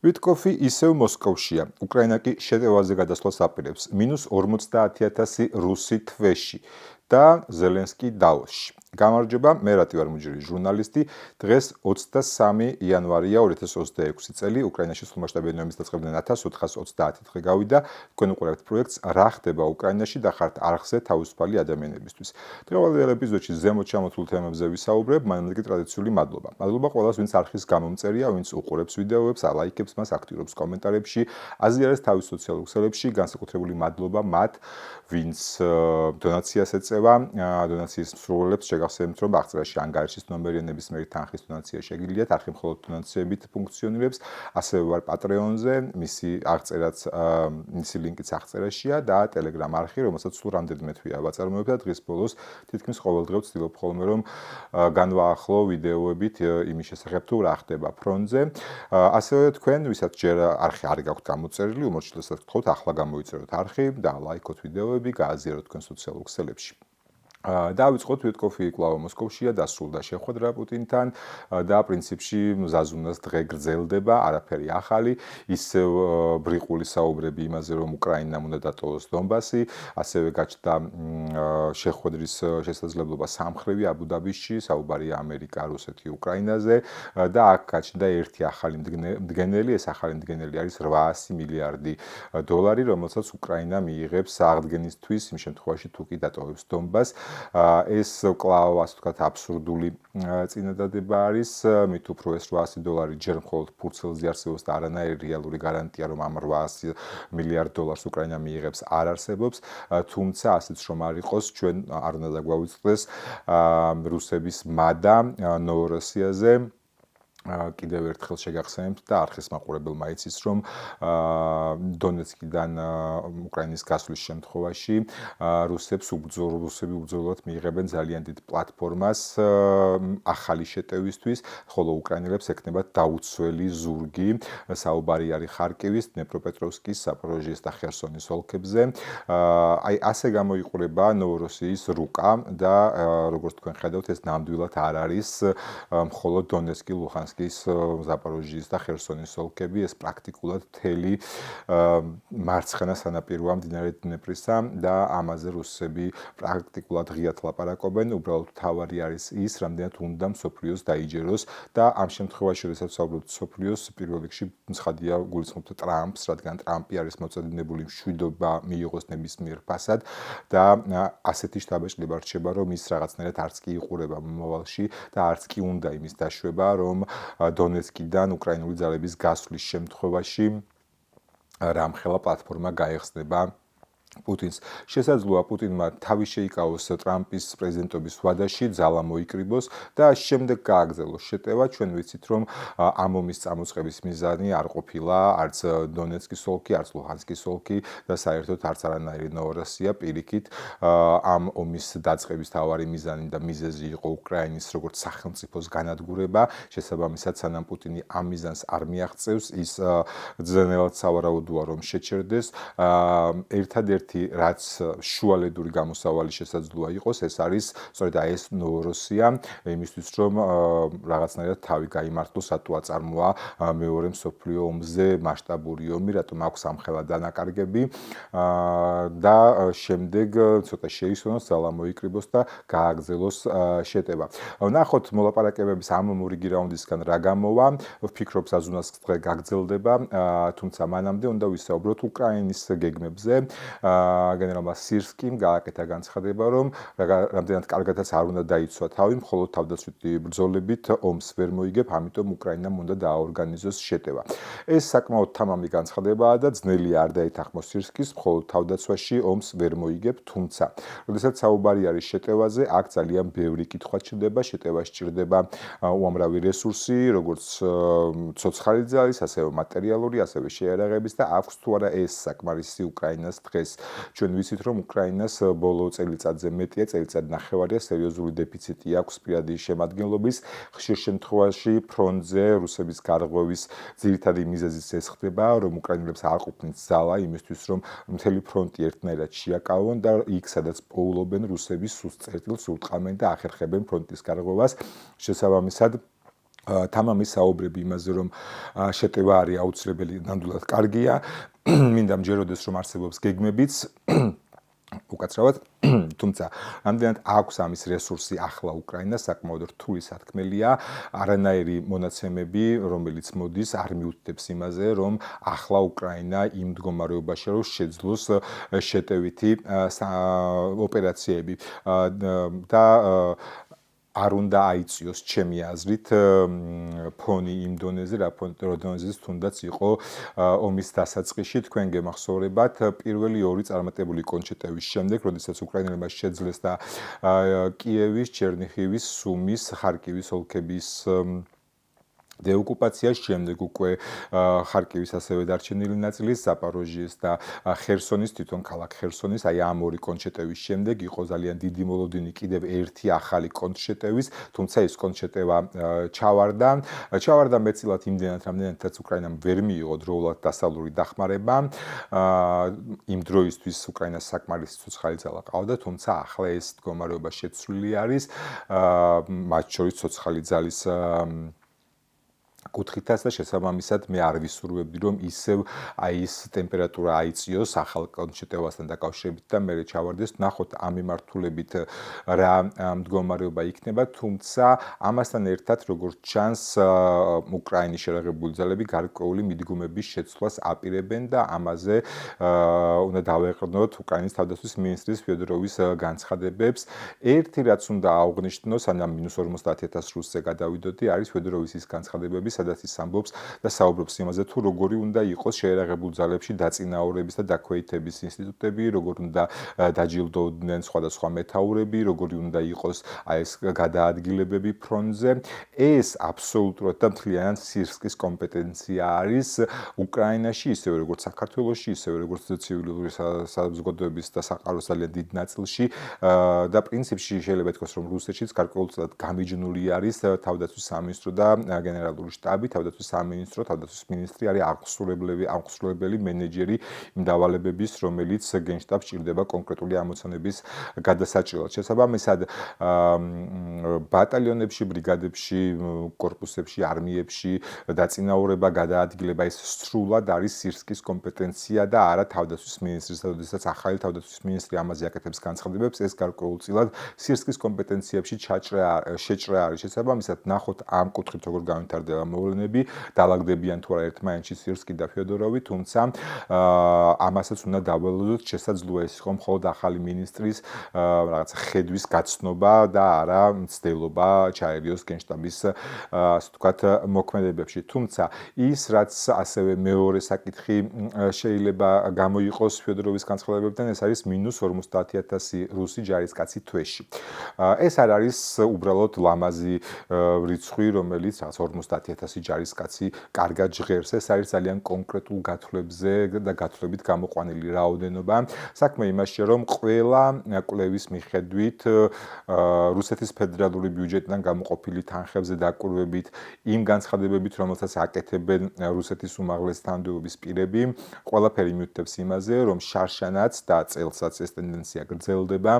ვიტკოფი ისევ მოსკოვშია. უკრაინა კი შეტევაზე გადასვლას აპირებს. -50,000 რუსი თვეში და ზელენსკი დაოსში. გამარჯობა, მე რატი ვარ მუჯური ჟურნალისტი. დღეს 23 იანვარია 2026 წელი. უკრაინაში სრულმასშტაბიანი ომის დაწყებიდან 1430 დღე გავიდა. თქვენ უყურებთ პროექტს რა ხდება უკრაინაში და ხართ არხზე თავისუფალი ადამიანებისთვის. დღევანდელ ეპიზოდში ზემოთ ჩამოთვლილ თემებზე ვისაუბრებ, მანამდე კი ტრადიციული მადლობა. მადლობა ყველას, ვინც არხის გამომწერია, ვინც უყურებს ვიდეოებს, ლაიქებს მას, აქტიურობს კომენტარებში, აზიარებს თავის სოციალურ ქსელებში, განსაკუთრებული მადლობა მათ, ვინც დონაციას ეწევა, დონაციის მსურველებს შეგახსენებთ, რომ აღწერაში ანგარიშის ნომერი ნებისმიერი თანხის დონაცია შეგიძლიათ, არხი მხოლოდ დონაციებით ფუნქციონირებს, ასევე ვარ პატრეონზე, მისი ლინკიც აღწერაშია და ტელეგრამ არხი, რომელსაც სულ რამდენიმე თვეა ვაწარმოებ და დღის ბოლოს თითქმის ყოველდღე ვცდილობ ხოლმე რომ განვაახლო ვიდეოებით იმის შესახებ თუ რა ხდება ფრონტზე. ასევე თქვენ, ვისაც ჯერ არხი არ გაქვთ გამოწერილი, უმორჩილესად გთხოვთ ახლა გამოიწეროთ არხი და ლაიქოთ ვიდეოები, გააზიაროთ თქვენ სოციალურ ქსელებში. დავიწყოთ ვიტკოფი კვლავ მოსკოვშია დასრულდა შეხვედრა პუტინთან და პრინციპში ზაზუნას დღე გრძელდება, არაფერი ახალი, ისევ ბრიყული საუბრები იმაზე, რომ უკრაინამ უნდა დატოვოს დონბასი, ასევე გაჩნდა შეხვედრის შესაძლებლობა სამხრივი აბუ-დაბისში, საუბარია ამერიკა, რუსეთი, უკრაინაზე და აქ გაჩნდა ერთი ახალი მდგენელი, ეს ახალი მდგენელი არის 800 მილიარდი დოლარი, რომელსაც უკრაინა მიიღებს აღდგენისთვის, იმ შემთხვევაში თუ კი დატოვებს დონბასს. ეს კვლავ ასე ვთქვათ აბსურდული წინადადება არის, მით უფრო ეს 800 დოლარი ჯერ მხოლოდ ფურცელზე არსებობს და არანაირი რეალური გარანტია, რომ ამ 800 მილიარდ დოლარს უკრაინა მიიღებს, არ არსებობს, თუმცა ასეც რომ არ იყოს, ჩვენ არ უნდა დაგვაუწყდეს რუსების მადა ნოვოროსიაზე. კიდევ ერთხელ შეგახსენებთ და არხის მაყურებელმა იცის, რომ დონეცკიდან უკრაინის გასვლის შემთხვევაში რუსები უბრძოლოდ მიიღებენ ძალიან დიდ პლატფორმას ახალი შეტევისთვის, ხოლო უკრაინელებს ექნებათ დაუცველი ზურგი. საუბარი არის ხარკივის, დნეპროპეტროვსკის, ზაპოროჟიეს და ხერსონის ოლქებზე. აი ასე გამოიყურება ნოვოროსიის რუკა და როგორც თქვენ ხედავთ, ეს ნამდვილად არ არის მხოლოდ დონეცკი, ლუჰანსკი ზაპოროჟიის და ხერსონის ოლქები, ეს პრაქტიკულად მთელი მარცხენა სანაპიროა მდინარე დნეპრისა და ამაზე რუსები პრაქტიკულად ღიად ლაპარაკობენ. უბრალოდ თავარი არის ის, რამდენად უნდა მსოფლიოს დაიჯეროს და ამ შემთხვევაში, როდესაც ვსაუბრობთ მსოფლიოს, პირველ რიგში ცხადია გულისხმობთ ტრამპს, რადგან ტრამპი არის მოწინებული მშვიდობა მიიღოს ნებისმიერ ფასად და ასეთი შთაბეჭდილება რჩება, რომ ის რაღაცნაირად არც კი იყურება მომავალში და არც კი უნდა იმის დაშვება, რომ დონეცკიდან უკრაინული ძალების გასვლის შემთხვევაში რამხელა პლატფორმა გაეხსნება პუტინს. შესაძლოა პუტინმა თავი შეიკავოს ტრამპის პრეზიდენტობის ვადაში, ძალა მოიკრიბოს და შემდეგ გააგრძელოს შეტევა. ჩვენ ვიცით, რომ ამ ომის წამოწყების მიზანი არ ყოფილა არც დონეცკის ოლქი, არც ლუჰანსკის ოლქი და საერთოდ არც არანაირი ნოვოროსია. პირიქით, ამ ომის დაწყების თავარი მიზანი და მიზეზი იყო უკრაინის როგორც სახელმწიფოს განადგურება. შესაბამისად, სანამ პუტინი ამ მიზანს არ მიაღწევს, ის ძნელად სავარაუდოა, რომ შეჩერდეს. ერთადერთი რაც შუალედური გამოსავალი შესაძლოა იყოს, ეს არის სწორედ ეს ნოვოროსია, იმისთვის რომ რაღაცნაირად თავი გაიმართლოს, რატო აწარმოა მეორე მსოფლიო ომზე მასშტაბური ომი, რატომ აქვს ამხელა დანაკარგები და შემდეგ ცოტა შეისვენოს, ძალა მოიკრიბოს და გააგრძელოს შეტევა. ნახოთ მოლაპარაკებების ამ მორიგი რაუნდისგან რა გამოვა. ვფიქრობ, ზაზუნას დღე გაგრძელდება, თუმცა მანამდე უნდა ვისაუბროთ უკრაინის გეგმებზე. გენერალმა სირსკიმ გააკეთა განცხადება, რომ რამდენად კარგადაც არ უნდა დაიცვა თავი, მხოლოდ თავდაცვითი ბრძოლებით ომს ვერ მოიგებ, ამიტომ უკრაინამ უნდა დააორგანიზოს შეტევა. ეს საკმაოდ თამამი განცხადებაა და ძნელია არ დაეთანხმოს სირსკის, მხოლოდ თავდაცვაში ომს ვერ მოიგებ, თუმცა, როდესაც საუბარი არის შეტევაზე, აქ ძალიან ბევრი კითხვა ჩნდება, შეტევა სჭირდება უამრავი რესურსი, როგორც ცოცხალი ძალის, ასევე მატერიალური, ასევე შეიარაღების და აქვს თუ არა ეს საკმარისი უკრაინას დღეს. ჩვენ ვიცით, რომ უკრაინას ბოლო წელიწადზე მეტია, წელიწად ნახევარია სერიოზული დეფიციტი აქვს პირადი შემადგენლობის. ხშირ შემთხვევაში ფრონტზე რუსების გარღვევის ძირითადი მიზეზიც ეს ხდება, რომ უკრაინელებს არ ყოფნით ძალა იმისთვის, რომ მთელი ფრონტი ერთნაირად შეაკავონ და იქ, სადაც პოულობენ რუსები სუსტ წერტილს ურტყამენ და ახერხებენ ფრონტის გარღვევას. შესაბამისად თამამის საუბრები იმაზე, რომ შეტევა არის აუცილებელი, ნამდვილად კარგია, მინდა მჯეროდეს, რომ არსებობს გეგმებიც უკაცრავად, თუმცა რამდენად აქვს ამის რესურსი ახლა უკრაინას, საკმაოდ რთული სათქმელია, არანაირი მონაცემები, რომელიც მოდის, არ მიუთითებს იმაზე, რომ ახლა უკრაინა იმ მდგომარეობაში, რომ შეძლოს შეტევითი ოპერაციები და არ უნდა აიწიოს ჩემი აზრით ფონი იმ დონეზე, რა დონეზეც თუნდაც იყო ომის დასაწყისში. თქვენ გემახსოვრებათ, პირველი ორი წარმატებული კონჩეტების შემდეგ, როდესაც უკრაინელებმა შეძლეს და კიევის, ჩერნიხივის, სუმის, ხარკივის ოლქების დეოკუპაციას შემდეგ უკვე ხარკივის ასევე დარჩენილი ნაწილის, ზაპოროჟიეს და ხერსონის, თვითონ ქალაქ ხერსონის, აი ამ ორი კონჩეტების შემდეგ იყო ძალიან დიდი მოლოდინი კიდევ ერთი ახალი კონჩეტევის, თუმცა ეს კონჩეტევა ჩავარდა მეტწილად იმდენად, რამდენადაც უკრაინამ ვერ მიიღო დროულად დასავლური დახმარება. იმ დროისთვის უკრაინას საკმარისი ცოცხალი ძალა ყავდა, თუმცა ახლა ეს მდგომარეობა შეცვლილი არის, მათ შორის ცოცხალი ძალის კუთხითაც და შესაბამისად მე არ ვისურვებდი, რომ ისევ აი ეს ტემპერატურა აიწიოს ახალ კონჩეტევასთან დაკავშირებით და მე ჩავარდეს, ნახოთ ამ მიმართულებით რა მდგომარეობა იქნება, თუმცა ამასთან ერთად, როგორც ჩანს, უკრაინის შერაღებული ძალები გარკვეული მიდგომების შეცვლას აპირებენ და ამაზე უნდა დავეყრდნოთ უკრაინის თავდაცვის მინისტრის ფიოდოროვის განცხადებებს. ერთი რაც უნდა აღვნიშნოს, ანუ -50,000 რუსზე გადავიდოდი, არის ფიოდოროვის ის განცხადებები, სადაც ის ამბობს და საუბრობს იმაზე, თუ როგორი უნდა იყოს შეერაღებულ ძალებში დაწინაურების და დაქვეითების ინსტიტუტები, როგორ უნდა დაჯილდოვდნენ სხვადასხვა მეთაურები, როგორი უნდა იყოს აი ეს გადაადგილებები ფრონტზე. ეს აბსოლუტურად და მთლიანად სირსკის კომპეტენცია არის უკრაინაში, ისევე როგორც საქართველოში, ისევე როგორც ცივილური საზოგადოების და საყაროს ძალიან დიდ ნაწილში და პრინციპში შეიძლება ითქვას, რომ რუსეთშიც გარკვეულწილად გამიჯნული არის თავდაცვის სამინისტრო და გენერალური შტაბი, თავდაცვის სამინისტრო, თავდაცვის მინისტრი არის აღსრულებელი მენეჯერი იმ დავალებების, რომელიც გენშტაბს ჭირდება კონკრეტული ამოცანების გადასაჭრელად. შესაბამისად, ბატალიონებში, ბრიგადებში, კორპუსებში, არმიებში დაწინაურება, გადაადგილება ეს სრულად არის სირსკის კომპეტენცია და არა თავდაცვის მინისტრის. როდესაც ახალი თავდაცვის მინისტრი ამაზე აკეთებს განცხადებებს, ეს გარკვეულწილად სირსკის კომპეტენციებში შეჭრა არის. შესაბამისად, ნახოთ ამ კუთხით როგორ განვითარდება მოვლენები, დაალაგდებიან თუ არა ერთმანეთში სირსკი და ფიოდოროვი, თუმცა ამასაც უნდა დაველოდოთ, შესაძლოა ეს იყო მხოლოდ ახალი მინისტრის რაღაც ხედვის გაცნობა და არა მცდელობა ჩაერიოს გენშტაბის ასე ვთქვათ მოქმედებებში. თუმცა ის რაც ასევე მეორე საკითხი შეიძლება გამოიყოს ფიოდოროვის განცხადებებიდან, ეს არის -50,000 რუსი ჯარისკაცი თვეში. ეს არ არის უბრალოდ ლამაზი რიცხვი, რომელიც 50,000 ჯარისკაცი კარგად ჟღერს. ეს არის ძალიან კონკრეტულ გათვლებზე და გათვლებით გამოყვანილი რაოდენობა. საქმე იმაშია, რომ ყველა კვლევის მიხედვით რუსეთის ფედერალური ბიუჯეტიდან გამოყოფილი თანხებზე დაკვირვებით იმ განცხადებებით, რომელსაც აკეთებენ რუსეთის უმაღლესი თანამდებობის პირები, ყველაფერი მიუთითებს იმაზე, რომ შარშანაც და წელსაც ეს ტენდენცია გრძელდება.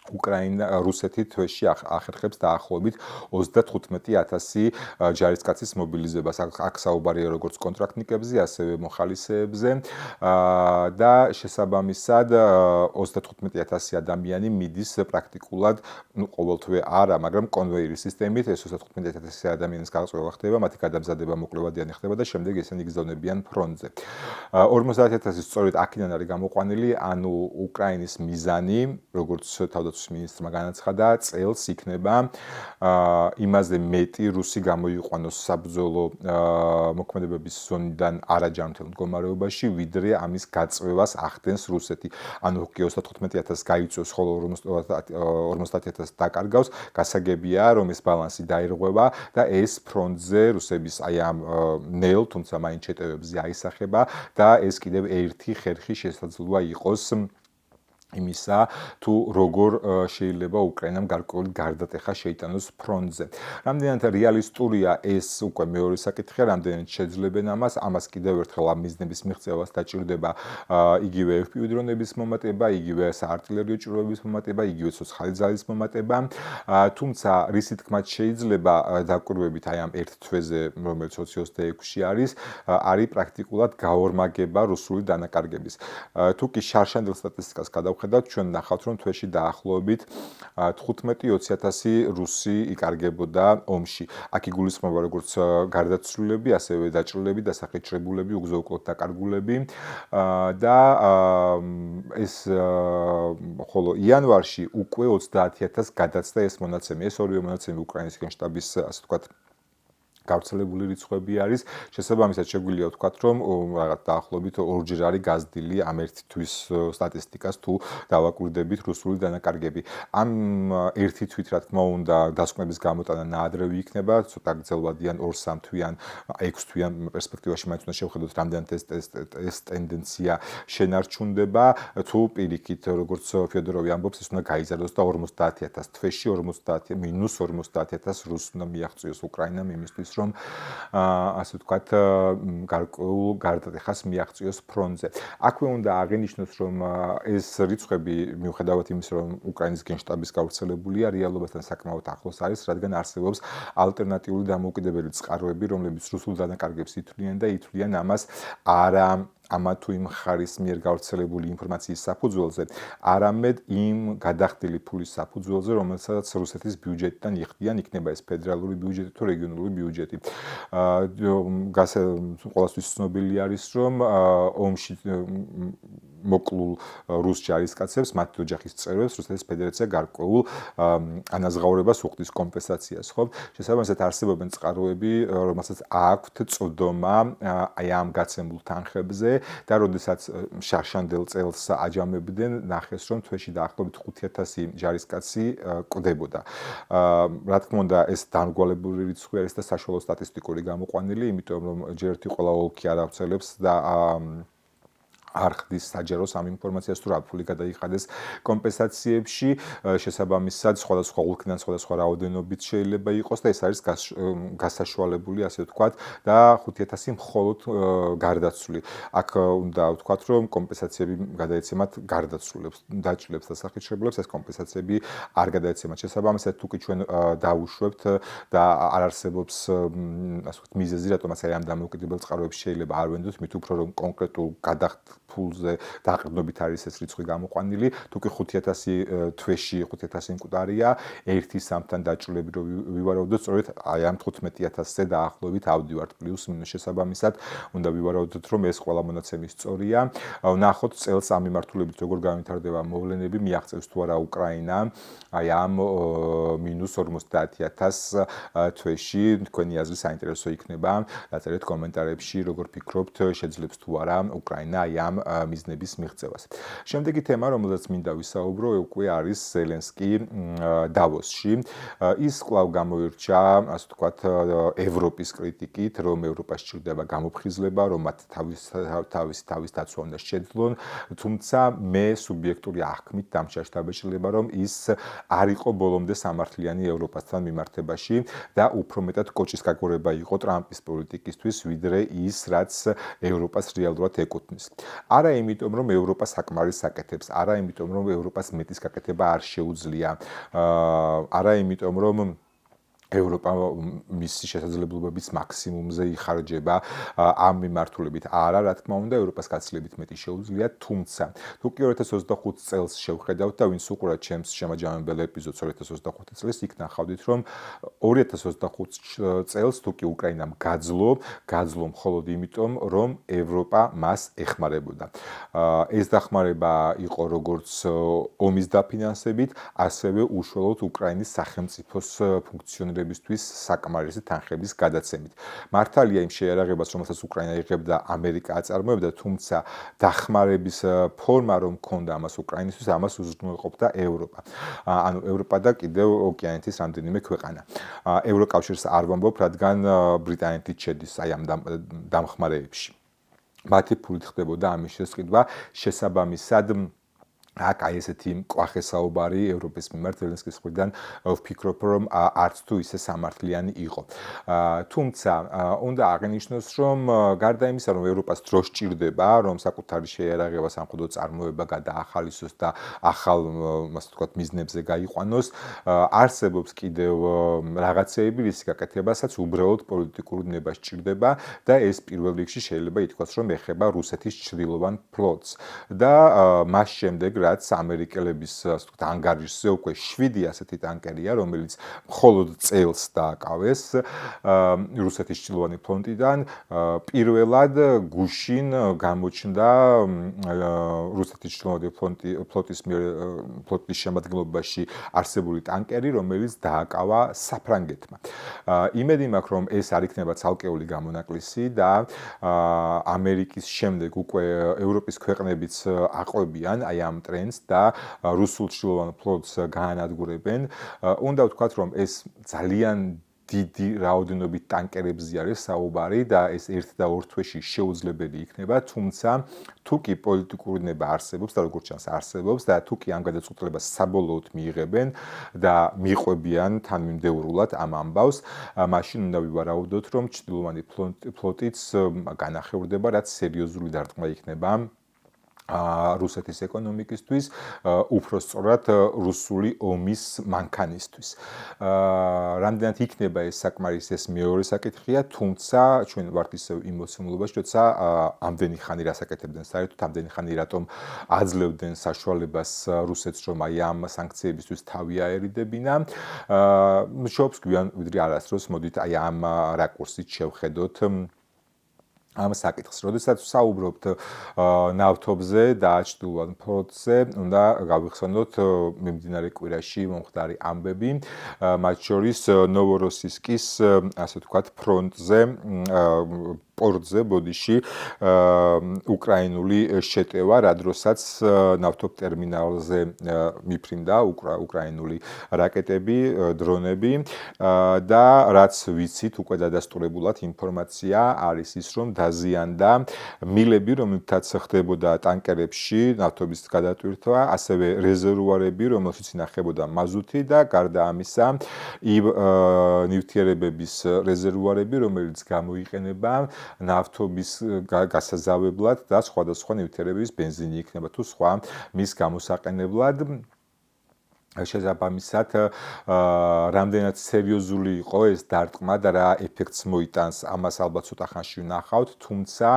რუსეთი თვეში ახერხებს დაახლოებით 35,000 ჯარისკაცის მობილიზებას. აქ საუბარია როგორც კონტრაქტნიკებზე, ასევე მოხალისეებზე და შესაბამისად 35,000 ადამიანი მიდის პრაქტიკულად, ყოველთვე არა, მაგრამ კონვეიერის სისტემით ეს 35,000 ადამიანის გაწვევა ხდება, მათი გადამზადება მოკლევადიანი ხდება და შემდეგ ესენი იგზავნებიან ფრონტზე. 50,000 სწორედ აქედან არის გამოყვანილი, ანუ უკრაინის მიზანი, როგორც თავდაცვის მინისტრმა განაცხადა, წელს იქნება იმაზე მეტი რუსი გამოიყვანოს საბრძოლო მოქმედებების ზონიდან არაჯანმრთელ მდგომარეობაში, ვიდრე ამის გაწვევას ახდენს რუსეთი. ანუ 35,000 გაიწვევს, ხოლო 50,000 დაკარგავს, გასაგებია, რომ ეს ბალანსი დაირღვევა და ეს ფრონტზე რუსების აი ამ ნელ, თუმცა მაინც შეტევებზე აისახება და ეს კიდევ ერთი ხერხი შესაძლოა იყოს იმისა თუ როგორ შეიძლება უკრაინამ გარკვეული გარდატეხა შეიტანოს ფრონტზე. რამდენად რეალისტურია ეს უკვე მეორე საკითხია, რამდენად შეძლებენ ამას კიდევ ერთხელ ამ მიზნების მიღწევას დაჭირდება იგივე FPV დრონების მომატება, იგივე საარტილერიო ჭურვების მომატება, იგივე ცოცხალი ძალის მომატება. თუმცა რისი თქმაც შეიძლება დაკვირვებით აი ამ ერთ თვეზე, რომელიც 2026-ში არის პრაქტიკულად გაორმაგება რუსული დანაკარგების. თუ კი შარშანდელ სტატისტიკას გადავხედავთ, ჩვენ ნახავთ, რომ თვეში დაახლოებით 15-20,000 რუსი იკარგებოდა ომში. აქ იგულისხმება როგორც გარდაცვლილები, ასევე დაჭრილები, დასახეჭრებულები, უგზო-უკვლოდ დაკარგულები და ეს ხოლო იანვარში უკვე 30,000 გადაცდა ეს მონაცემი. ეს ორივე მონაცემი უკრაინის გენშტაბის, ასე ვთქვათ, გავრცელებული რიცხვები არის. შესაბამისად შეგვიძლია ვთქვათ, რომ რაღაც დაახლოებით ორჯერ არის გაზრდილი ამ ერთი თვის სტატისტიკას თუ დავაკვირდებით რუსული დანაკარგები. ამ ერთი თვით, რა თქმა უნდა, დასკვნების გამოტანა ნაადრევი იქნება, ცოტა გრძელვადიან 2-3 თვიან, 6 თვიან პერსპექტივაში მაინც უნდა შევხედოთ, რამდენად ეს ტენდენცია შენარჩუნდება, თუ პირიქით, როგორც ფიოდოროვი ამბობს, ეს უნდა გაიზარდოს და 50,000 თვეში -50,000 რუსს უნდა მიაღწიოს უკრაინამ იმისთვის, რომ ასე ვთქვათ, გარკვეულ გარდატეხას მიაღწიოს ფრონტზე. აქვე უნდა აღინიშნოს, რომ ეს რიცხვები მიუხედავად იმისა, რომ უკრაინის გენშტაბის გავრცელებულია, რეალობასთან საკმაოდ ახლოს არის, რადგან არსებობს ალტერნატიული დამოუკიდებელი წყაროები, რომლებიც რუსულ დანაკარგებს ითვლიან და ითვლიან ამას არა ამა თუ იმ მხარის მიერ გავრცელებული ინფორმაციის საფუძველზე, არამედ იმ გადახდილი ფულის საფუძველზე, რომელსაც რუსეთის ბიუჯეტიდან იხდიან, იქნება ეს ფედერალური ბიუჯეტი თუ რეგიონული ბიუჯეტი. ყველასთვის ცნობილი არის, რომ ომში მოკლულ რუს ჯარისკაცებს, მათი ოჯახის წევრებს რუსეთის ფედერაცია გარკვეულ ანაზღაურებას უხდის, კომპენსაციას, ხო? შესაბამისად არსებობენ წყაროები, რომელსაც აქვთ წვდომა აი ამ გაცემულ თანხებზე და როდესაც შარშანდელ წელს აჯამებდნენ, ნახეს, რომ თვეში დაახლოებით 5,000 ჯარისკაცი კვდებოდა. რა თქმა უნდა, ეს დამრგვალებული რიცხვი არის და საშუალო სტატისტიკური გამოყვანილი, იმიტომ რომ ჯერ ერთი ყველა ოლქი არ ავრცელებს და არ ხდის საჯაროს ამ ინფორმაციას თუ რა ფული გადაიხადეს კომპენსაციებში, შესაბამისად სხვადასხვა ოლქიდან სხვადასხვა რაოდენობით შეიძლება იყოს და ეს არის გასაშუალებული, ასე ვთქვათ, და 5,000 მხოლოდ გარდაცვლილი. აქ უნდა ვთქვათ, რომ კომპენსაციები გადაეცემათ გარდაცვლილებს, დაჭრილებს და სახეჭრებულებს, ეს კომპენსაციები არ გადაეცემათ. შესაბამისად, თუ კი ჩვენ დავუშვებთ და არ არსებობს, ასე ვთქვათ, მიზეზი, რატომაც აი ამ დამოუკიდებელ წყაროებში შეიძლება არ ვენდოთ, მით უფრო რომ კონკრეტულ ფულზე დაყრდნობით არის ეს რიცხვი გამოყვანილი, თუ კი 5,000 თვეში 5,000 მკვდარია, ერთი სამთან დაჭრილები რო ვივარაუდოთ, სწორედ აი ამ 15,000-ზე დაახლოებით ავდივართ პლუს მინუს შესაბამისად, უნდა ვივარაუდოთ, რომ ეს ყველა მონაცემი სწორია. ვნახოთ წელს ამ მიმართულებით როგორ განვითარდება მოვლენები, მიაღწევს თუ არა უკრაინა აი ამ -50,000 თვეში, თქვენი აზრი საინტერესო იქნება. დაწერეთ კომენტარებში, როგორ ფიქრობთ, შეძლებს თუ არა უკრაინა აი ამ მიზნების მიღწევას. შემდეგი თემა, რომელზეც მინდა ვისაუბრო, უკვე არის ზელენსკი დავოსში. ის კვლავ გამოირჩა, ასე ვთქვათ, ევროპის კრიტიკით, რომ ევროპას სჭირდება გამოფხიზლება, რომ მათ თავის დაცვა უნდა შეძლონ, თუმცა მე სუბიექტური აღქმით დამჩაშთაბეჭდილება, რომ ის არ იყო ბოლომდე სამართლიანი ევროპასთან მიმართებაში და უფრო მეტად კოჭის გაგორება იყო ტრამპის პოლიტიკისთვის, ვიდრე ის, რაც ევროპას რეალურად ეკუთვნის. არა იმიტომ, რომ ევროპა საკმარისს აკეთებს, არა იმიტომ, რომ ევროპას მეტის გაკეთება არ შეუძლია, არა იმიტომ, რომ ევროპა მისი შესაძლებლობების მაქსიმუმზე იხარჯება ამ მიმართულებით. არა, რა თქმა უნდა, ევროპას გაცილებით მეტი შეუძლია, თუმცა თუ კი 2025 წელს შევხედავთ და ვინც უყურებთ ჩემს შემაჯამებელ ეპიზოდს 2025 წელს, იქ ნახავდით, რომ 2025 წელს თუ კი უკრაინამ გაძლო მხოლოდ იმიტომ, რომ ევროპა მას ეხმარებოდა. ეს დახმარება იყო როგორც ომის დაფინანსებით, ასევე უშუალოდ უკრაინის სახელმწიფოს ფუნქციონირებისთვის საკმარისი თანხების გადაცემით. მართალია იმ შეიარაღებას, რომელსაც უკრაინა იღებდა, ამერიკა აწარმოებდა, თუმცა დახმარების ფორმა რომ ჰქონდა ამას უკრაინისთვის, ამას უზრუნველყოფდა ევროპა. ანუ ევროპა და კიდევ ოკეანეთის რამდენიმე ქვეყანა. ევროკავშირს არ ვამბობ, რადგან ბრიტანეთიც შედის აი ამ დამხმარეებში. მათი ფულით ხდებოდა ამის შესყიდვა, შესაბამისად აქ აი ესეთი მკვახე საუბარი ევროპის მიმართ ზელენსკის მხრიდან ვფიქრობ რომ არც თუ ისე სამართლიანი იყო. თუმცა უნდა აღინიშნოს რომ გარდა იმისა რომ ევროპას დრო სჭირდება რომ საკუთარი შეიარაღება სამხედრო წარმოება გადაახალისოს და ახალ ასე ვთქვათ მიზნებზე გაიყვანოს, არსებობს კიდევ რაღაცეები რის გაკეთებასაც უბრალოდ პოლიტიკური ნება სჭირდება და ეს პირველ რიგში შეიძლება ითქვას რომ ეხება რუსეთის ჩრდილოვან ფლოტს და მას შემდეგ რაც ამერიკელების ასე ვთქვათ ანგარიშზე უკვე 7 ასეთი ტანკერია, რომელიც მხოლოდ წელს დააკავეს რუსეთის ჩრდილოვანი ფლოტიდან, პირველად გუშინ გამოჩნდა რუსეთის ჩრდილოვანი ფლოტის შემადგენლობაში არსებული ტანკერი, რომელიც დააკავა საფრანგეთმა. იმედი მაქვს, რომ ეს არ იქნება ცალკეული გამონაკლისი და ამერიკის შემდეგ უკვე ევროპის ქვეყნებიც აყვებიან აი ამ ტრენდს და რუსულ ჩრდილოვან ფლოტს გაანადგურებენ. უნდა ვთქვათ, რომ ეს ძალიან დიდი რაოდენობით ტანკერებზე არის საუბარი და ეს ერთ და ორ თვეში შეუძლებელი იქნება, თუმცა თუ კი პოლიტიკური ნება არსებობს და როგორც ჩანს არსებობს და თუ კი ამ გადაწყვეტილებას საბოლოოდ მიიღებენ და მიყვებიან თანმიმდევრულად ამ ამბავს, მაშინ უნდა ვივარაუდოთ, რომ ჩრდილოვანი ფლოტიც განახევრდება, რაც სერიოზული დარტყმა იქნება რუსეთის ეკონომიკისთვის, უფრო სწორად რუსული ომის მანქანისთვის. რამდენად იქნება ეს საკმარის ეს მეორე საკითხია, თუმცა ჩვენ ვართ ისევ იმ მოცემულობაში, როცა ამდენი ხანი რასაკეთებდნენ საერთოდ, ამდენი ხანი რატომ აძლევდნენ საშუალებას რუსეთს, რომ აი ამ სანქციებისთვის თავი აერიდებინა. მშობს გვიან ვიდრე არასდროს, მოდით აი ამ რაკურსით შევხედოთ ამ საკითხს. როდესაც ვსაუბრობთ ნავთობზე და ჩრდილოვან ფლოტზე, უნდა გავიხსენოთ მიმდინარე კვირაში მომხდარი ამბები, მათ შორის ნოვოროსისკის, ასე ვთქვათ, ფრონტზე პორტზე ბოდიში უკრაინული შეტევა, რა დროსაც ნავთობ ტერმინალზე მიფრინდა უკრაინული რაკეტები, დრონები და რაც ვიცით უკვე დადასტურებულად ინფორმაცია არის ის, რომ დაზიანდა მილები, რომელთაც ხდებოდა ტანკერებში ნავთობის გადატვირთვა, ასევე რეზერვუარები, რომელშიც ინახებოდა მაზუთი და გარდა ამისა ნივთიერებების რეზერვუარები, რომელიც გამოიყენება ნავთობის გასაზავებლად და სხვადასხვა ნივთიერებების ბენზინი იქნება თუ სხვა მის გამოსაყენებლად. შესაბამისად, რამდენად სერიოზული იყო ეს დარტყმა და რა ეფექტს მოიტანს, ამას ალბათ ცოტა ხანში ვნახავთ, თუმცა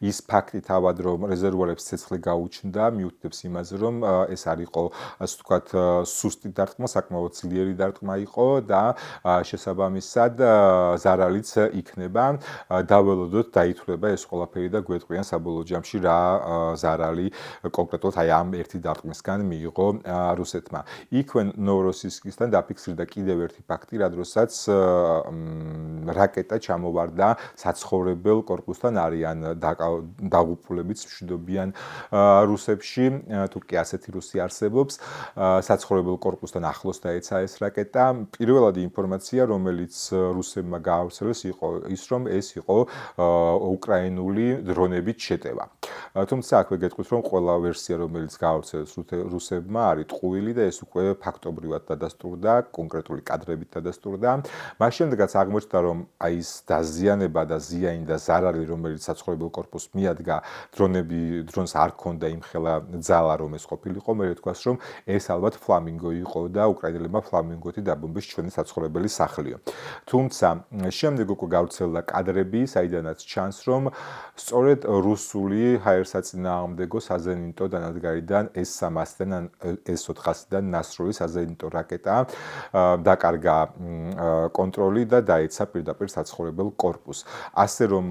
ის ფაქტი თავად, რომ რეზერვუარებს ცეცხლი გაუჩნდა, მიუთითებს იმაზე, რომ ეს არ იყო, ასე ვთქვათ, სუსტი დარტყმა, საკმაოდ ძლიერი დარტყმა იყო და შესაბამისად ზარალიც იქნება. დაველოდოთ, დაითვლება ეს ყველაფერი და გვეტყვიან საბოლოო ჯამში რა ზარალი კონკრეტულად აი ამ ერთი დარტყმისგან მიიღო რუსეთმა. იქვენ ნოვოროსისკისთან დაფიქსირდა კიდევ ერთი ფაქტი, რა დროსაც რაკეტა ჩამოვარდა საცხოვრებელ კორპუსთან, არიან დაღუპულებიც მშვიდობიან რუსებში, თუ კი ასეთი რუსი არსებობს, საცხოვრებელ კორპუსთან ახლოს დაეცა ეს რაკეტა. პირველადი ინფორმაცია, რომელიც რუსებმა გაავრცელეს, იყო ის, რომ ეს იყო უკრაინული დრონებით შეტევა. თუმცა აქვე გეტყვით, რომ ყველა ვერსია, რომელიც გაავრცელეს რუსებმა, არის ტყუილი და ეს უკვე ფაქტობრივად დადასტურდა, კონკრეტული კადრებით დადასტურდა. მას შემდეგაც აღმოჩნდა, რომ აი ეს დაზიანება და ზიანი და ზარალი, რომელიც საცხოვრებელ კორპუსს მიადგა, დრონს არ ქონდა იმხელა ძალა, რომ ეს ყოფილიყო, მე ვთქვას, რომ ეს ალბათ ფლამინგო იყო და უკრაინელებმა ფლამინგოთი დაბომბეს ჩვენი საცხოვრებელი სახლიო. თუმცა შემდეგ უკვე გავრცელდა კადრები, საიდანაც ჩანს, რომ სწორედ რუსული ჰაერსაწინააღმდეგო საზენიტო დანადგარიდან S-300-დან S-400-დან ნასროვის საზენიტო რაკეტა დაკარგა კონტროლი და დაეცა პირდაპირ საცხოვრებელ კორპუსს. ასე რომ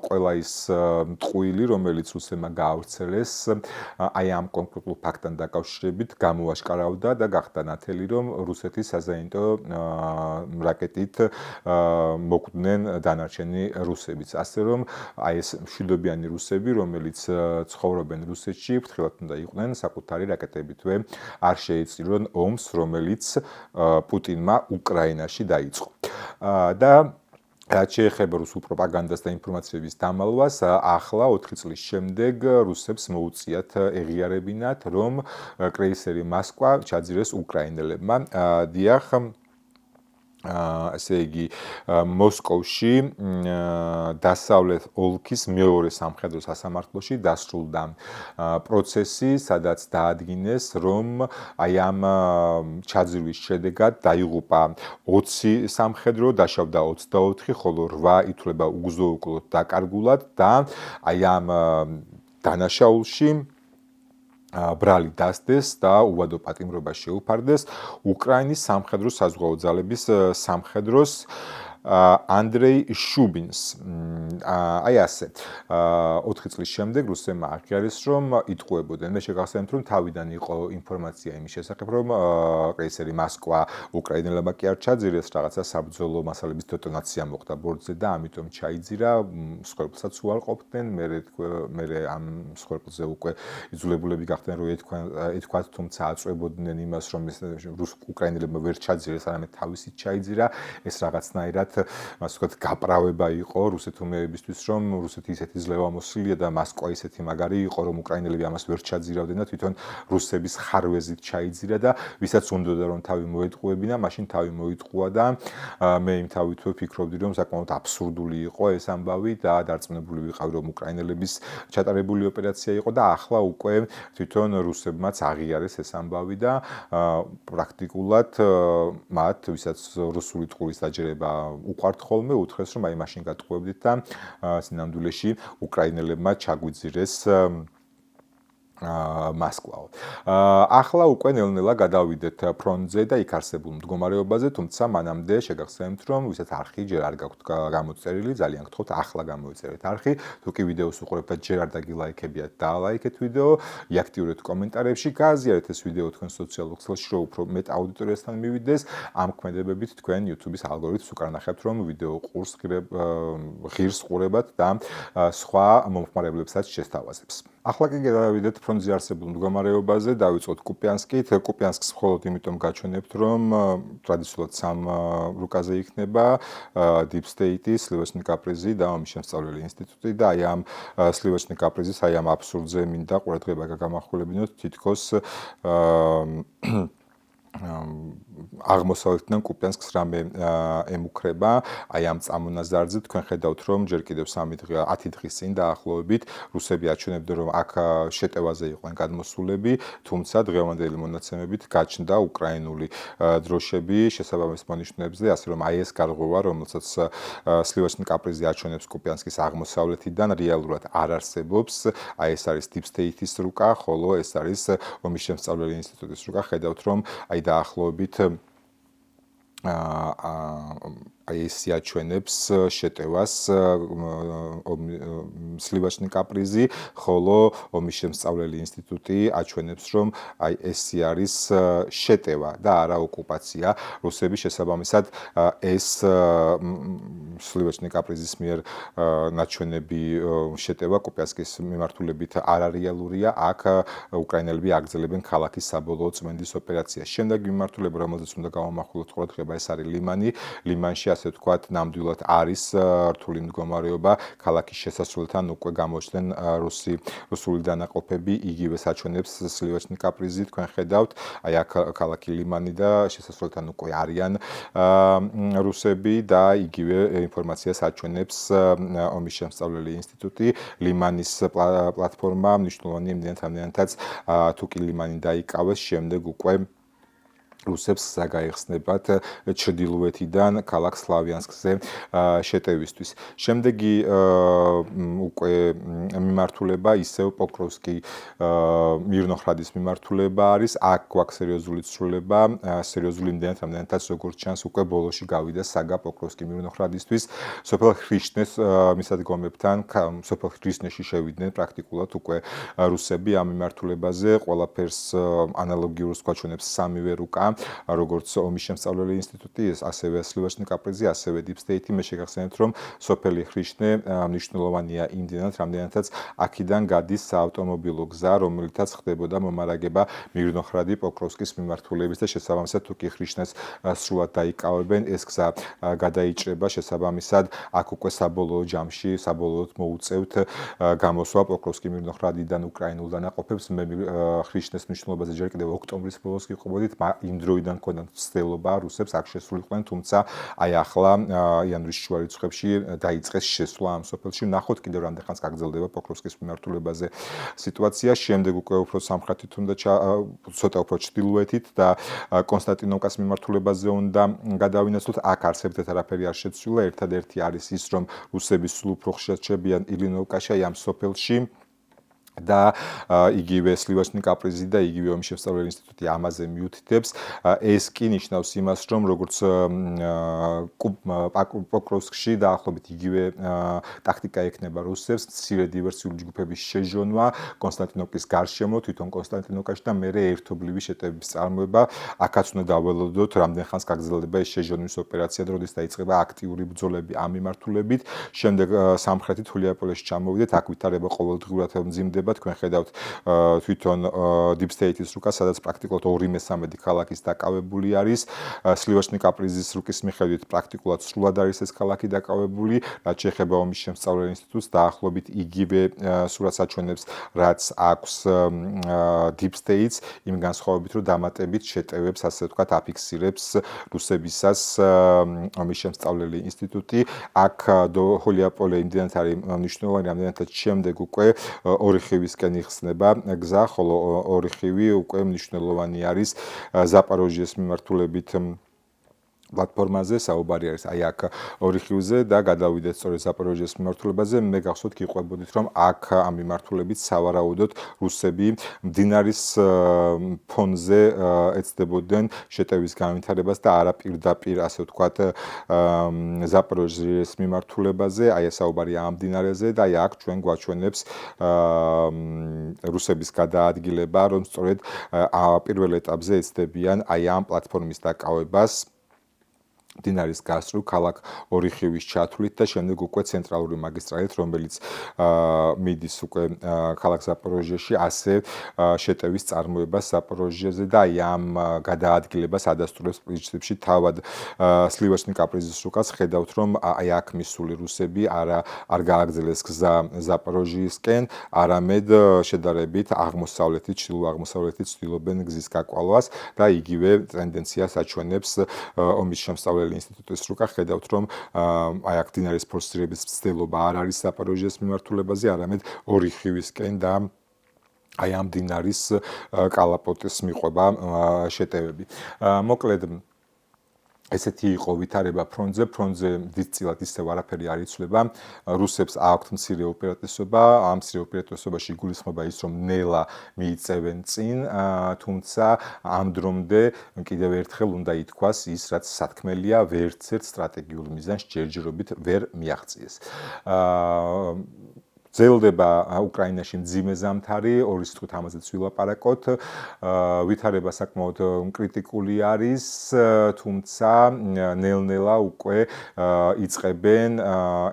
ყველა ის ტყუილი, რომელიც რუსებმა გაავრცელეს, აი ამ კონკრეტულ ფაქტთან დაკავშირებით გამოაშკარავდა და გახდა ნათელი, რომ რუსეთის საზენიტო რაკეტით მოკვდნენ დანარჩენი რუსებიც. ასე რომ აი ეს მშვიდობიანი რუსები, რომელიც ცხოვრობენ რუსეთში, ფრთხილად უნდა იყვნენ საკუთარი რაკეტებითვე არ შეეწირონ ომს, რომელიც პუტინმა უკრაინაში დაიწყო. და რაც შეეხება რუსულ პროპაგანდას და ინფორმაციების დამალვას, ახლა 4 წლის შემდეგ რუსებს მოუწიათ ეღიარებინათ, რომ კრეისერი მოსკვა ჩაძირეს უკრაინელებმა. დიახ, ესე იგი მოსკოვში დასავლეთ ოლქის მეორე სამხედრო სასამართლოში დასრულდა პროცესი, სადაც დაადგინეს, რომ აი ამ ჩაძირვის შედეგად დაიღუპა 20 სამხედრო, დაშავდა 24, ხოლო 8 ითვლება უგზო-უკვლოდ დაკარგულად და აი ამ დანაშაულში ბრალი დასდეს და უვადო პატიმრობა შეუფარდეს უკრაინის სამხედრო საზღვაო ძალების სამხედროს ანდრეი შუბინს. აი ასე. 4 წლის შემდეგ რუსებმა აღიარეს, რომ იტყუებოდნენ. მე შეგახსენებთ, რომ თავიდან იყო ინფორმაცია იმის შესახებ, რომ კრეისერი მოსკვა უკრაინელებმა კი არ ჩაძირეს, რაღაცა საბრძოლო მასალების დეტონაცია მოხდა ბორტზე და ამიტომ ჩაიძირა. მსხვერპლსაც უარყოფდნენ. მე ამ მსხვერპლზე უკვე იძულებულები გახდნენ, რომ ეთქვათ, თუმცა აწვებოდნენ იმას, რომ უკრაინელებმა ვერ ჩაძირეს, არამედ თავისით ჩაიძირა. ეს რაღაცნაირად ასე ვთქვათ, გაправება იყო რუსეთუმეებისთვის, რომ რუსეთი ისეთი ძლევამოსილია და მოსკვა ისეთი მაგარი იყო, რომ უკრაინელები ამას ვერ ჩაძირავდნენ და თვითონ რუსების ხარვეზით ჩაიძირა და ვისაც უნდოდა რომ თავი მოეტყუებინა, მაშინ თავი მოიტყუა და მე იმ თავით ვფიქრობდი, რომ საკმაოდ აბსურდული იყო ეს ამბავი და დარწმუნებული ვიყავი, რომ უკრაინელების ჩატარებული ოპერაცია იყო და ახლა უკვე თვითონ რუსებმაც აღიარეს ეს ამბავი და პრაქტიკულად მათ, ვისაც რუსული ტყურის დაჯერება უყვართ ხოლმე, უთხრეს, რომ აი მაშინ გატყუებდით და სინამდვილეში უკრაინელებმა ჩაგვიძირეს მოსკვა. ახლა უკვე ნელ-ნელა გადავიდეთ ფრონტზე და იქ არსებულ მდგომარეობაზე, თუმცა მანამდე შეგახსენებთ, რომ ვისაც არხი ჯერ არ გაქვთ გამოწერილი, ძალიან გთხოვთ ახლა გამოიწერეთ არხი. თუ კი ვიდეოს უყურებთ და ჯერ არ დაგილაიქებიათ, დაალაიქეთ ვიდეო, იაქტიურეთ კომენტარებში, გააზიარეთ ეს ვიდეო თქვენ სოციალურ ქსელში, რომ უფრო მეტ აუდიტორიასთან მივიდეს. ამ ქმედებებით თქვენ YouTube-ის ალგორითმს უკან ნახებთ, რომ ვიდეო ღირს ყურებათ და სხვა მომხმარებლებსაც შესთავაზებს. ახლა კი გადავიდეთ ფრონტზე არსებულ მდგომარეობაზე, დავიწყოთ კუპიანსკით. კუპიანსკს მხოლოდ იმიტომ გაჩვენებთ, რომ ტრადიციულად სამ რუკაზე იქნება Deep State-ი, სლივოჩნი კაპრიზი და ომის შემსწავლელი ინსტიტუტი და აი ამ სლივოჩნი კაპრიზის აი ამ აბსურდზე მინდა ყურადღება გაგამახვილებინოთ, თითქოს აღმოსავლეთიდან კუპიანსკს რამე ემუქრება, აი ამ წამონაზარზე თქვენ ხედავთ, რომ ჯერ კიდევ 10 დღის წინ დაახლოებით რუსები აჩვენებდნენ, რომ აქ შეტევაზე იყვნენ გადმოსულები, თუმცა დღევანდელი მონაცემებით გაჩნდა უკრაინული დროშები შესაბამის მონიშნულებზე, ასე რომ აი ეს გარღვევა, რომელსაც სლივოჩნი კაპრიზი აჩვენებს კუპიანსკის აღმოსავლეთიდან, რეალურად არ არსებობს. აი ეს არის Deep State-ის რუკა, ხოლო ეს არის ომის შემსწავლელი ინსტიტუტის რუკა. ხედავთ, რომ აი დაახლოებით აი ეს აჩვენებს შეტევას სლივოჩნი კაპრიზი, ხოლო ომის შემსწავლელი ინსტიტუტი აჩვენებს, რომ აი ეს არის შეტევა და არა ოკუპაცია. რუსები შესაბამისად ეს სლივოჩნი კაპრიზის მიერ ნაჩვენები შეტევა კუპიანსკის მიმართულებით არარეალურია. აქ უკრაინელები აგრძელებენ ქალაქის საბოლოო წმენდის ოპერაციას. შემდეგი მიმართულება, რომელზეც უნდა გავამახვილოთ ყურადღება, ეს არის ლიმანი. ლიმანში ასე ვთქვათ, ნამდვილად არის რთული მდგომარეობა. ქალაქის შესასვლელთან უკვე გამოჩნდნენ რუსული დანაყოფები, იგივე საჩვენებს სლივოჩნი კაპრიზი, თქვენ ხედავთ, აი აქ ქალაქი ლიმანი და შესასვლელთან უკვე არიან რუსები და იგივე ინფორმაციას აჩვენებს ომის შემსწავლელი ინსტიტუტი. ლიმანის პლატფორმა მნიშვნელოვანია იმდენად, თუ კი ლიმანი დაიკავეს, შემდეგ უკვე რუსებს საგაიხსნებათ ჩრდილოეთიდან ქალაქ სლავიანსკზე შეტევისთვის. შემდეგი უკვე მიმართულება ისევ პოკროვსკი მირნოჰრადის მიმართულება არის. აქ გვაქვს სერიოზული ცვლილება, სერიოზული იმდენად, როგორც ჩანს, უკვე ბოლოში გავიდა საგა პოკროვსკი მირნოჰრადისთვის. სოფელ ხრიშნეს მისადგომებთან, სოფელ ხრიშნეში შევიდნენ პრაქტიკულად უკვე რუსები ამ მიმართულებაზე. ყველაფერს ანალოგიურს გვაჩვენებს სამივე რუკა. როგორც ომის შემსწავლელი ინსტიტუტი, ასევე სლივაშნი კაპრიზი, ასევე Deep State-ი. მე შეგახსენებთ, რომ სოფელი ხრიშნე მნიშვნელოვანია იმდენად, რამდენადაც აქედან გადის საავტომობილო გზა, რომელითაც ხდებოდა მომარაგება მირნოჰრადი პოკროვსკის მიმართულებით და შესაბამისად თუ კი ხრიშნეს სრულად დაიკავებენ, ეს გზა გადაიჭრება შესაბამისად აქ უკვე საბოლოო ჯამში საბოლოოდ მოუწევთ გამოსვა პოკროვსკი მირნოჰრადიდან უკრაინულ დანაყოფებს. მე ხრიშნეს მნიშვნელობაზე ჯერ კიდევ ოქტომბრის ბოლოს გიყვებოდით, იმ დროიდან ქონდა ცდილობა რუსებს აქ შესულიყვნენ, თუმცა აი ახლა იანვრის შუა რიცხვებში დაიწყეს შესვლა ამ სოფელში. ნახოთ კიდევ რამდენხანს გაგრძელდება პოკროვსკის მიმართულებაზე სიტუაცია. შემდეგ უკვე უფრო სამხრეთით უნდა ცოტა უფრო ჩრდილოეთით და კონსტანტინოვკას მიმართულებაზე უნდა გადავინაცვლოთ. აქ არსებდეთ არაფერი არ შეცვლილა. ერთადერთი არის ის, რომ რუსები სულ უფრო ხშირად შევიდნენ ილინოვკაში, ამ სოფელში. და იგივე სლივაშნი კაპრიზი და იგივე ომის შემსწავლელი ინსტიტუტი ამაზე მიუთითებს. ეს კი ნიშნავს იმას, რომ როგორც პოკროვსკში დაახლოებით იგივე ტაქტიკა ექნება რუსებს, მცირე დივერსიული ჯგუფების შეჟონა კონსტანტინოპოლის გარშემო, თვითონ კონსტანტინოვკაში და მერე ერთობლივი შეტევების წარმოება. აქაც უნდა დაველოდოთ, რამდენ ხანს გაგრძელდება ეს შეჟონვის ოპერაცია და როდის დაიწყება აქტიური ბრძოლები ამ მიმართულებით. შემდეგ სამხრეთით ჰულიაპოლეში ჩამოვიდეთ, აქ ვითარება ყოველდღიურად მძიმდება. თქვენ ხედავთ თვითონ Deep State-ის რუკა, სადაც პრაქტიკულად 2/3 ქალაქის დაკავებული არის. სლივაშნი კაპრიზის რუკის მიხედვით პრაქტიკულად სრულად არის ეს ქალაქი დაკავებული, რაც შეეხება ომის შემსწავლელ ინსტიტუტს, დაახლოებით იგივე სურათს აჩვენებს, რაც აქვს Deep State-ს, იმ განსხვავებით, რომ დამატებით შეტევებს, ასე ვთქვათ, აფიქსირებს რუსებისას ომის შემსწავლელი ინსტიტუტი. აქ ჰულიაპოლე იმდენად არის მნიშვნელოვანი, რამდენადაც შემდეგ უკვე ორიხივისკენ იხსნება გზა, ხოლო ორიხივი უკვე მნიშვნელოვანი არის ზაპოროჟიეს მიმართულებით პლატფორმაზე, საუბარი არის აი აქ ორიხივზე და გადავიდეთ სწორედ ზაპოროჟიეს მიმართულებაზე. მე გახსოვთ გიყვებოდით, რომ აქ ამ მიმართულებით სავარაუდოდ რუსები მდინარის ფონზე ეცდებოდნენ შეტევის განვითარებას და არა პირდაპირ, ასე ვთქვათ, ზაპოროჟიეს მიმართულებაზე. აი საუბარია ამ მდინარეზე და აი აქ ჩვენ გვაჩვენებს რუსების გადაადგილება, რომ სწორედ პირველ ეტაპზე ეცდებიან აი ამ პლატფორმის დაკავებას მდინარის გასწვრივ ქალაქ ორიხივის ჩათვლით და შემდეგ უკვე ცენტრალური მაგისტრალით, რომელიც მიდის უკვე ქალაქ ზაპოროჟიაში, ასე შეტევის წარმოებას ზაპოროჟიაზე და აი ამ გადაადგილებას ადასტურებს პრინციპში თავად სლივაშნი კაპრიზის რუკას. ხედავთ, რომ აი აქ მისული რუსები არ გააგრძელეს გზა ზაპოროჟიისკენ, არამედ შედარებით აღმოსავლეთით, ჩრდილო-აღმოსავლეთით ცდილობენ გზის გაკვალვას და იგივე ტენდენციას აჩვენებს ომის შემსწავლელი ინსტიტუტის რუკა. ხედავთ, რომ აი აქ მდინარის ფორსირების მცდელობა არ არის ზაპოროჟიეს მიმართულებაზე, არამედ ორიხივისკენ და აი ამ მდინარის კალაპოტის მიყვება შეტევები. მოკლედ ესეთი იყო ვითარება ფრონტზე. ფრონტზე დიდწილად ისევ არაფერი არ იცვლება. რუსებს აქვთ მცირე უპირატესობა. ამ მცირე უპირატესობაში იგულისხმება ის, რომ ნელა მიიწევენ წინ, თუმცა ამ დრომდე კიდევ ერთხელ უნდა ითქვას ის, რაც სათქმელია, ვერც ერთ სტრატეგიულ მიზანს ჯერჯერობით ვერ მიაღწიეს. ძელდება უკრაინაში მძიმე ზამთარი, ორი სიტყვით ამაზეც ვილაპარაკოთ. ვითარება საკმაოდ კრიტიკული არის, თუმცა ნელ-ნელა უკვე იწყებენ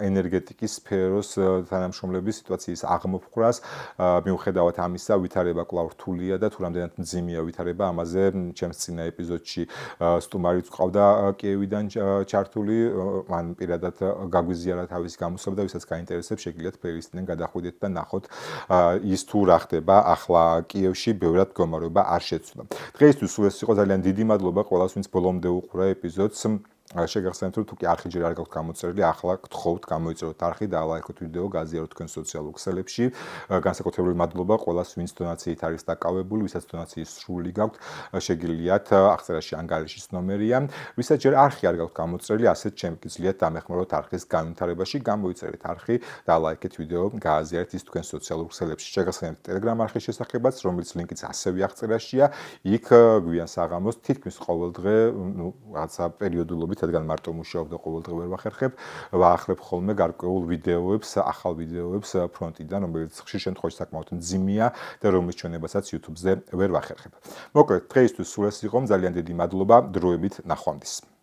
ენერგეტიკის სფეროს თანამშრომლების სიტუაციის აღმოფხვრას. მიუხედავად ამისა, ვითარება კვლავ რთულია და თუ რამდენად მძიმეა ვითარება, ამაზე ჩემს წინა ეპიზოდში სტუმარიც ყავდა კიევიდან ჩართული, მან პირადად გაგვიზიარა თავისი გამოსვლა და ვისაც გაინტერესებს, შეგიძლიათ პლეილისტიდან გადახვიდეთ და ნახოთ ის თუ რა ხდება ახლა კიევში, ბევრად მდგომარეობა არ შეცვლა. დღეისთვის ეს იყო ძალიან დიდი მადლობა ყველას, ვინც ბოლომდე უყურა ეპიზოდს. შეგახსენებთ, რომ თუ კი არხი ჯერ არ გაქვთ გამოწერილი, ახლა გთხოვთ გამოიწეროთ არხი და ლაიქოთ ვიდეო, გაზიაროთ თქვენ სოციალურ ქსელებში. განსაკუთრებული მადლობა ყველას, ვინც დონაციით არის დაკავებული, ვისაც დონაციის სრული გაქვთ, შეგიძლიათ აღწერაში ანგარიშის ნომერია. ვისაც ჯერ არხი არ გაქვთ გამოწერილი, ასეთ ჩემ გიძლიათ დამეხმაროთ არხის განვითარებაში, გამოიწერეთ არხი და ლაიქეთ ვიდეო, გააზიარეთ ის თქვენ სოციალურ ქსელებში. შეგახსენებთ Telegram არხის შესახებაც, რომელიც ლინკიც ასევე აღწერაშია. იქ გვიან საღამოს თითქმის ყოველ დღე, რაღაცა პერიოდულობით რადგან მარტო მუშაობ და ყოველდღე ვერ ვახერხებ, ვაახლებ ხოლმე გარკვეულ ვიდეოებს, ახალ ვიდეოებს ფრონტიდან, რომელიც ხშირ შემთხვევაში საკმაოდ მძიმეა და რომლის ჩვენებასაც YouTube-ზე ვერ ვახერხებ. მოკლედ, დღეისთვის სულ ეს იყო, ძალიან დიდი მადლობა, დროებით ნახვამდის.